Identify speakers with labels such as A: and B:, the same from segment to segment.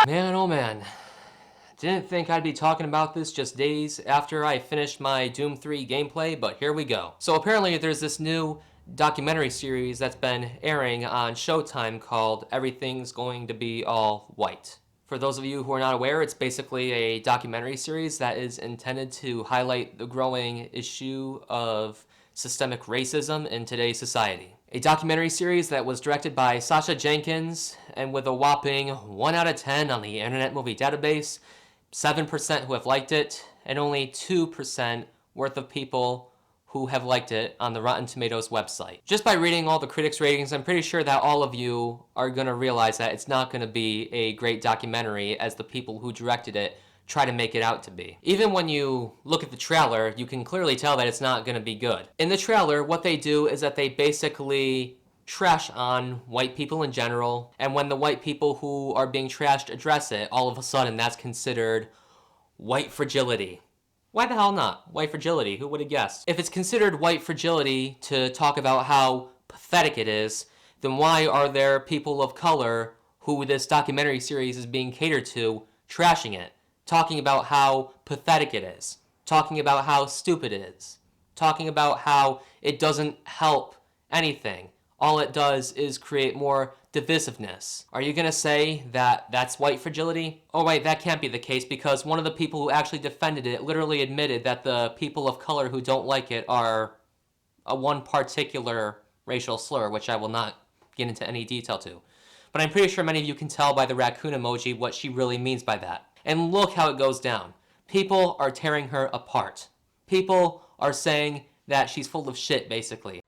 A: Man, oh man. Didn't think I'd be talking about this just days after I finished my Doom 3 gameplay, but here we go. So apparently there's this new documentary series that's been airing on Showtime called Everything's Going to Be All White. For those of you who are not aware, it's basically a documentary series that is intended to highlight the growing issue of systemic racism in today's society. A documentary series that was directed by Sasha Jenkins, and with a whopping 1 out of 10 on the Internet Movie Database, 7% who have liked it, and only 2% worth of people who have liked it on the Rotten Tomatoes website. Just by reading all the critics' ratings, I'm pretty sure that all of you are going to realize that it's not going to be a great documentary as the people who directed it try to make it out to be. Even when you look at the trailer, you can clearly tell that it's not going to be good. In the trailer, what they do is that they basically trash on white people in general, and when the white people who are being trashed address it, all of a sudden that's considered white fragility. Why the hell not? White fragility, who would have guessed? If it's considered white fragility to talk about how pathetic it is, then why are there people of color who this documentary series is being catered to trashing it? Talking about how pathetic it is, talking about how stupid it is, talking about how it doesn't help anything. All it does is create more divisiveness. Are you gonna say that that's white fragility? Oh wait, that can't be the case, because one of the people who actually defended it literally admitted that the people of color who don't like it are a one particular racial slur, which I will not get into any detail to. But I'm pretty sure many of you can tell by the raccoon emoji what she really means by that. And look how it goes down. People are tearing her apart. People are saying that she's full of shit, basically.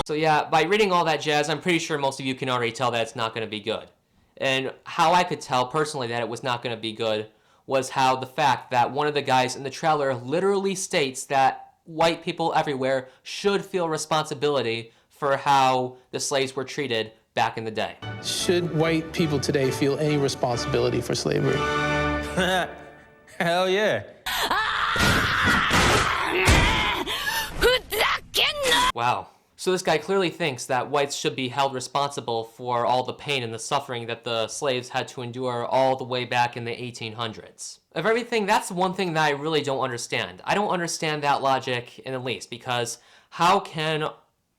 A: So yeah, by reading all that jazz, I'm pretty sure most of you can already tell that it's not going to be good. And how I could tell personally that it was not going to be good was how the fact that one of the guys in the trailer literally states that white people everywhere should feel responsibility for how the slaves were treated back in the day.
B: Should white people today feel any responsibility for slavery?
C: Hell yeah.
A: Wow. So this guy clearly thinks that whites should be held responsible for all the pain and the suffering that the slaves had to endure all the way back in the 1800s. Of everything, that's one thing that I really don't understand. I don't understand that logic in the least, because how can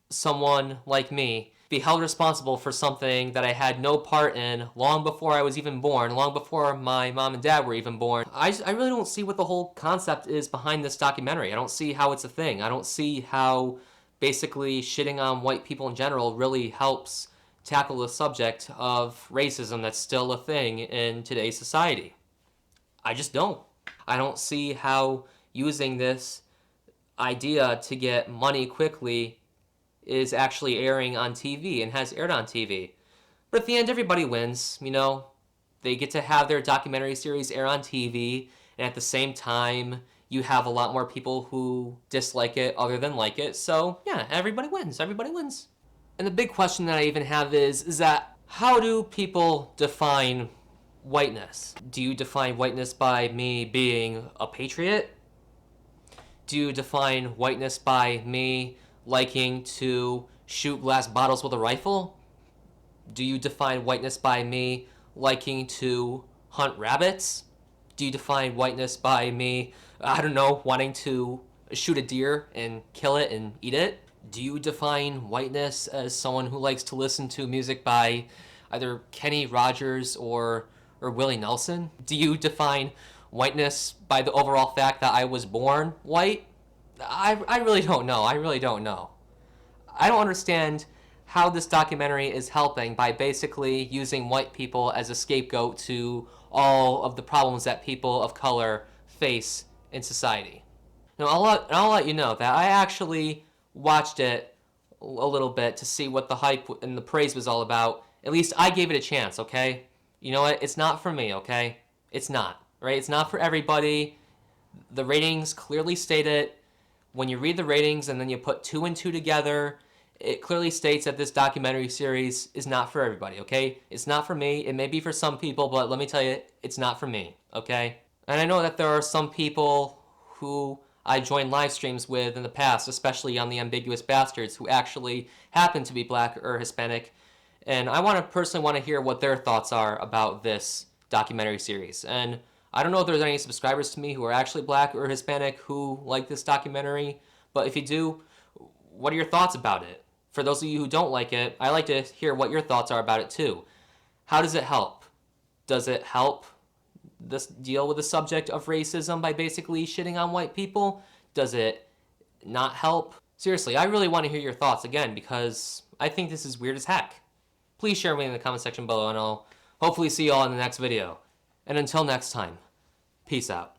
A: someone like me be held responsible for something that I had no part in long before I was even born, long before my mom and dad were even born? I really don't see what the whole concept is behind this documentary. I don't see how it's a thing. I don't see how basically shitting on white people in general really helps tackle the subject of racism that's still a thing in today's society. I just don't. I don't see how using this idea to get money quickly is actually airing on TV and has aired on TV. But at the end, everybody wins, you know? They get to have their documentary series air on TV, and at the same time, you have a lot more people who dislike it other than like it. So yeah, everybody wins. Everybody wins. And the big question that I even have is that how do people define whiteness? Do you define whiteness by me being a patriot? Do you define whiteness by me liking to shoot glass bottles with a rifle? Do you define whiteness by me liking to hunt rabbits? Do you define whiteness by me, I don't know, wanting to shoot a deer and kill it and eat it? Do you define whiteness as someone who likes to listen to music by either Kenny Rogers or Willie Nelson? Do you define whiteness by the overall fact that I was born white? I really don't know. I really don't know. I don't understand how this documentary is helping by basically using white people as a scapegoat to all of the problems that people of color face in society. Now, I'll let you know that I actually watched it a little bit to see what the hype and the praise was all about. At least I gave it a chance, okay? You know what? It's not for me, okay? It's not, right? It's not for everybody. The ratings clearly state it. When you read the ratings and then you put 2 and 2 together, it clearly states that this documentary series is not for everybody, okay? It's not for me. It may be for some people, but let me tell you, it's not for me, okay? And I know that there are some people who I joined live streams with in the past, especially on the Ambiguous Bastards, who actually happen to be Black or Hispanic. And I personally want to hear what their thoughts are about this documentary series. And I don't know if there's any subscribers to me who are actually Black or Hispanic who like this documentary, but if you do, what are your thoughts about it? For those of you who don't like it, I like to hear what your thoughts are about it too. How does it help? Does it help this deal with the subject of racism by basically shitting on white people? Does it not help? Seriously, I really want to hear your thoughts again because I think this is weird as heck. Please share with me in the comment section below and I'll hopefully see you all in the next video. And until next time, peace out.